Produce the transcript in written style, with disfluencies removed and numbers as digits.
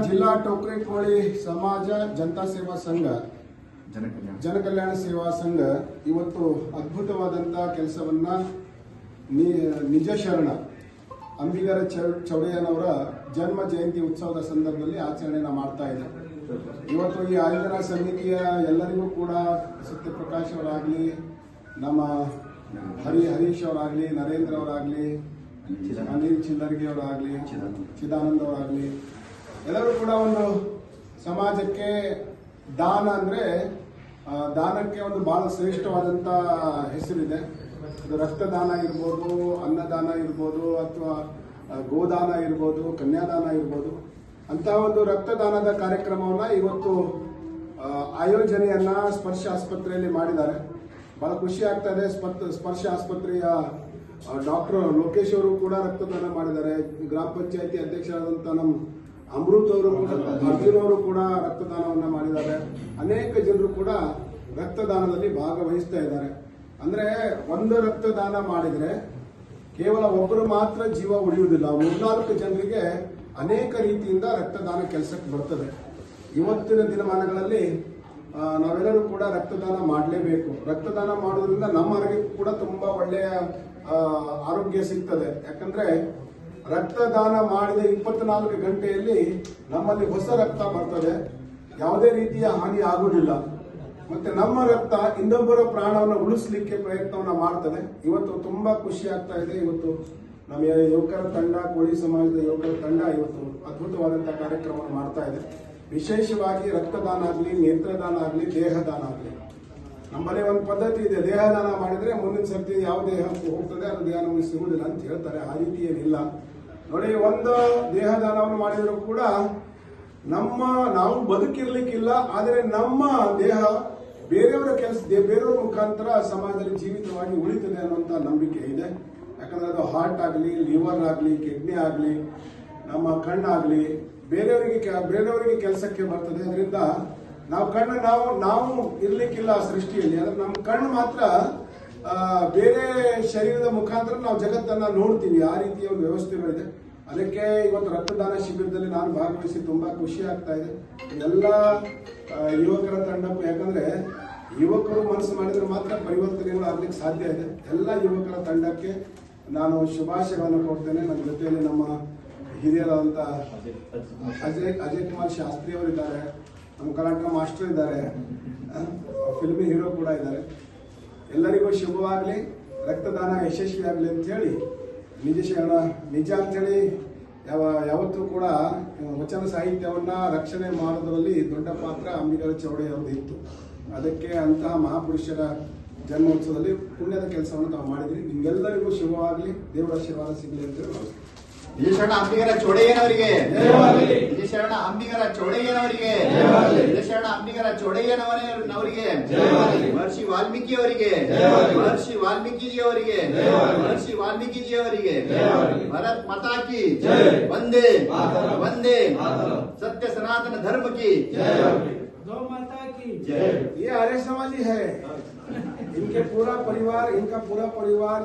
ಜಿಲ್ಲಾ ಟೋಕ್ರೆ ಕೋಳಿ ಸಮಾಜ ಜನತಾ ಸೇವಾ ಸಂಘ ಜನಕಲ್ಯಾಣ ಸೇವಾ ಸಂಘ ಇವತ್ತು ಅದ್ಭುತವಾದಂತ ಕೆಲಸವನ್ನ ನಿಜ ಶರಣ ಅಂಬಿಗರ ಚೌಡಯ್ಯನವರ ಜನ್ಮ ಜಯಂತಿ ಉತ್ಸವದ ಸಂದರ್ಭದಲ್ಲಿ ಆಚರಣೆನ ಮಾಡ್ತಾ ಇದೆ. ಇವತ್ತು ಈ ಆಯೋಜನಾ ಸಮಿತಿಯ ಎಲ್ಲರಿಗೂ ಕೂಡ ಸತ್ಯಪ್ರಕಾಶ್ ಅವರಾಗ್ಲಿ, ನಮ್ಮ ಹರೀಶ್ ಅವರಾಗ್ಲಿ, ನರೇಂದ್ರ ಅವರಾಗ್ಲಿ, ಅನಿಲ್ ಚಿಲ್ಲರ್ಗಿ ಅವರಾಗ್ಲಿ, ಚಿದಾನಂದ್ ಅವರಾಗ್ಲಿ, ಎಲ್ಲರೂ ಕೂಡ ಒಂದು ಸಮಾಜಕ್ಕೆ ದಾನ ಅಂದ್ರೆ ದಾನಕ್ಕೆ ಒಂದು ಬಹಳ ಶ್ರೇಷ್ಠವಾದಂತ ಹೆಸರಿದೆ. ಅದು ರಕ್ತದಾನ ಇರ್ಬೋದು, ಅನ್ನದಾನ ಇರ್ಬೋದು, ಅಥವಾ ಗೋದಾನ ಇರ್ಬೋದು, ಕನ್ಯಾದಾನ ಇರ್ಬೋದು. ಅಂತ ಒಂದು ರಕ್ತದಾನದ ಕಾರ್ಯಕ್ರಮವನ್ನ ಇವತ್ತು ಆಯೋಜನೆಯನ್ನ ಸ್ಪರ್ಶ ಆಸ್ಪತ್ರೆಯಲ್ಲಿ ಮಾಡಿದ್ದಾರೆ. ಬಹಳ ಖುಷಿ ಆಗ್ತಾ ಇದೆ. ಸ್ಪರ್ಶ ಆಸ್ಪತ್ರೆಯ ಡಾಕ್ಟರ್ ಲೋಕೇಶ್ ಅವರು ಕೂಡ ರಕ್ತದಾನ ಮಾಡಿದ್ದಾರೆ. ಗ್ರಾಮ ಪಂಚಾಯತಿ ಅಧ್ಯಕ್ಷರಾದಂತ ನಮ್ಮ ಅಮೃತ್ ಅವರು ಕೂಡ, ಅರ್ಜುನ್ ಅವರು ಕೂಡ ರಕ್ತದಾನವನ್ನ ಮಾಡಿದ್ದಾರೆ. ಅನೇಕ ಜನರು ಕೂಡ ರಕ್ತದಾನದಲ್ಲಿ ಭಾಗವಹಿಸ್ತಾ ಇದ್ದಾರೆ. ಅಂದ್ರೆ ಒಂದು ರಕ್ತದಾನ ಮಾಡಿದ್ರೆ ಕೇವಲ ಒಬ್ಬರು ಮಾತ್ರ ಜೀವ ಉಳಿಯುವುದಿಲ್ಲ, 3-4 ಜನರಿಗೆ ಅನೇಕ ರೀತಿಯಿಂದ ರಕ್ತದಾನ ಕೆಲಸಕ್ಕೆ ಬರ್ತದೆ. ಇವತ್ತಿನ ದಿನಮಾನಗಳಲ್ಲಿ ನಾವೆಲ್ಲರೂ ಕೂಡ ರಕ್ತದಾನ ಮಾಡಲೇಬೇಕು. ರಕ್ತದಾನ ಮಾಡೋದ್ರಿಂದ ನಮ್ಮ ಆರೋಗ್ಯಕ್ಕೂ ಕೂಡ ತುಂಬಾ ಒಳ್ಳೆಯ ಆರೋಗ್ಯ ಸಿಗ್ತದೆ. ಯಾಕಂದ್ರೆ ರಕ್ತದಾನ ಮಾಡಿದ 24 ಗಂಟೆಯಲ್ಲಿ ನಮ್ಮಲ್ಲಿ ಹೊಸ ರಕ್ತ ಬರ್ತದೆ, ಯಾವುದೇ ರೀತಿಯ ಹಾನಿ ಆಗುವುದಿಲ್ಲ. ಮತ್ತೆ ನಮ್ಮ ರಕ್ತ ಇನ್ನೊಬ್ಬರ ಪ್ರಾಣವನ್ನು ಉಳಿಸಲಿಕ್ಕೆ ಪ್ರಯತ್ನವನ್ನ ಮಾಡ್ತದೆ. ಇವತ್ತು ತುಂಬಾ ಖುಷಿ ಆಗ್ತಾ ಇದೆ. ಇವತ್ತು ನಮ್ಮ ಯುವಕರ ತಂಡ, ಕೋಳಿ ಸಮಾಜದ ಯುವಕರ ತಂಡ ಇವತ್ತು ಅದ್ಭುತವಾದಂತಹ ಕಾರ್ಯಕ್ರಮವನ್ನು ಮಾಡ್ತಾ ಇದೆ. ವಿಶೇಷವಾಗಿ ರಕ್ತದಾನ ಆಗಲಿ, ನೇತ್ರದಾನ ಆಗಲಿ, ದೇಹದಾನ ಆಗಲಿ, ನಮ್ಮಲ್ಲಿ ಒಂದು ಪದ್ಧತಿ ಇದೆ. ದೇಹದಾನ ಮಾಡಿದ್ರೆ ಮುಂದಿನ ಸರ್ತಿ ಯಾವ ದೇಹಕ್ಕೆ ಹೋಗ್ತದೆ ಅದು ದೇಹ ನಮಗೆ ಸಿಗುವುದಿಲ್ಲ ಅಂತ ಹೇಳ್ತಾರೆ. ಆ ರೀತಿ ಏನಿಲ್ಲ ನೋಡಿ. ಒಂದು ದೇಹದಾನವನ್ನು ಮಾಡಿದ್ರು ಕೂಡ ನಾವು ಬದುಕಿರ್ಲಿಕ್ಕಿಲ್ಲ, ಆದರೆ ನಮ್ಮ ದೇಹ ಬೇರೆಯವರ ಬೇರೆಯವರ ಮುಖಾಂತರ ಸಮಾಜದಲ್ಲಿ ಜೀವಿತವಾಗಿ ಉಳಿತದೆ ಅನ್ನುವಂತ ನಂಬಿಕೆ ಇದೆ. ಯಾಕಂದ್ರೆ ಅದು ಹಾರ್ಟ್ ಆಗಲಿ, ಲಿವರ್ ಆಗಲಿ, ಕಿಡ್ನಿ ಆಗಲಿ, ನಮ್ಮ ಕಣ್ಣಾಗ್ಲಿ ಬೇರೆಯವರಿಗೆ ಕೆಲಸಕ್ಕೆ ಬರ್ತದೆ. ಅದರಿಂದ ನಾವು ಇರ್ಲಿಕ್ಕಿಲ್ಲ ಸೃಷ್ಟಿಯಲ್ಲಿ. ಆದ್ರೆ ನಮ್ಮ ಕಣ್ಣು ಮಾತ್ರ ಬೇರೆ ಶರೀರದ ಮುಖಾಂತರ ನಾವು ಜಗತ್ತನ್ನ ನೋಡ್ತೀವಿ. ಆ ರೀತಿಯ ಒಂದು ವ್ಯವಸ್ಥೆಗಳಿದೆ. ಅದಕ್ಕೆ ಇವತ್ತು ರಕ್ತದಾನ ಶಿಬಿರದಲ್ಲಿ ನಾನು ಭಾಗವಹಿಸಿ ತುಂಬಾ ಖುಷಿ ಆಗ್ತಾ ಇದೆ. ಎಲ್ಲ ಯುವಕರ ತಂಡಕ್ಕೂ, ಯಾಕಂದ್ರೆ ಯುವಕರು ಮನಸ್ಸು ಮಾಡಿದ್ರೆ ಮಾತ್ರ ಪರಿವರ್ತನೆಗಳು ಆಗ್ಲಿಕ್ಕೆ ಸಾಧ್ಯ ಇದೆ. ಎಲ್ಲ ಯುವಕರ ತಂಡಕ್ಕೆ ನಾನು ಶುಭಾಶಯಗಳನ್ನು ಕೊಡ್ತೇನೆ. ನನ್ನ ಜೊತೆಯಲ್ಲಿ ನಮ್ಮ ಹಿರಿಯರಾದಂತ ಅಜಯ್ ಕುಮಾರ್ ಶಾಸ್ತ್ರಿ ಅವರಿದ್ದಾರೆ, ನಮ್ಮ ಕರ್ನಾಟಕ ಮಾಸ್ಟರ್ ಇದ್ದಾರೆ, ಫಿಲ್ಮಿ ಹೀರೋ ಕೂಡ ಇದ್ದಾರೆ. ಎಲ್ಲರಿಗೂ ಶುಭವಾಗಲಿ, ರಕ್ತದಾನ ಯಶಸ್ವಿ ಆಗಲಿ ಅಂತ ಹೇಳಿ ನಿಜ ಅಂತೇಳಿ ಯಾವತ್ತೂ ಕೂಡ ವಚನ ಸಾಹಿತ್ಯವನ್ನ ರಕ್ಷಣೆ ಮಾಡೋದ್ರಲ್ಲಿ ದೊಡ್ಡ ಪಾತ್ರ ಅಂಬಿಗರ ಚೌಡಯ್ಯ ಅವ್ರದ್ದು ಇತ್ತು. ಅದಕ್ಕೆ ಅಂತಹ ಮಹಾಪುರುಷರ ಜನ್ಮೋತ್ಸವದಲ್ಲಿ ಪುಣ್ಯದ ಕೆಲಸವನ್ನು ತಾವು ಮಾಡಿದ್ರಿ. ನಿಮ್ಗೆಲ್ಲರಿಗೂ ಶುಭವಾಗಲಿ, ದೇವರ ಆಶೀರ್ವಾದ ಸಿಗಲಿ ಅಂತ ಹೇಳಿ ನಿಜ ಶರಣ ಅಂಬಿಗರ ಚೌಡಯ್ಯನವರಿಗೆ, ನಿಜ ಶರಣ ಅಂಬಿಗರ ಚೌಡಯ್ಯನವರಿಗೆ, ನಿಜ ಶರಣ ಅಂಬಿಗರ ಚೌಡಯ್ಯನವರಿಗೆ, ಮಹರ್ಷಿ ವಾಲ್ಮೀಕಿಯವರಿಗೆ, ಮಹರ್ಷಿ ವಾಲ್ಮೀಕಿಜಿಯವರಿಗೆ, ಮಹರ್ಷಿ ವಾಲ್ಮೀಕಿಜಿಯವರಿಗೆ, ಭಾರತ್ ಮಾತಾ ಕಿ ವಂದೇ ವಂದೇ, सत्य सनातन धर्म की गौ माता की ये आर्य समाजी है. इनका पूरा परिवार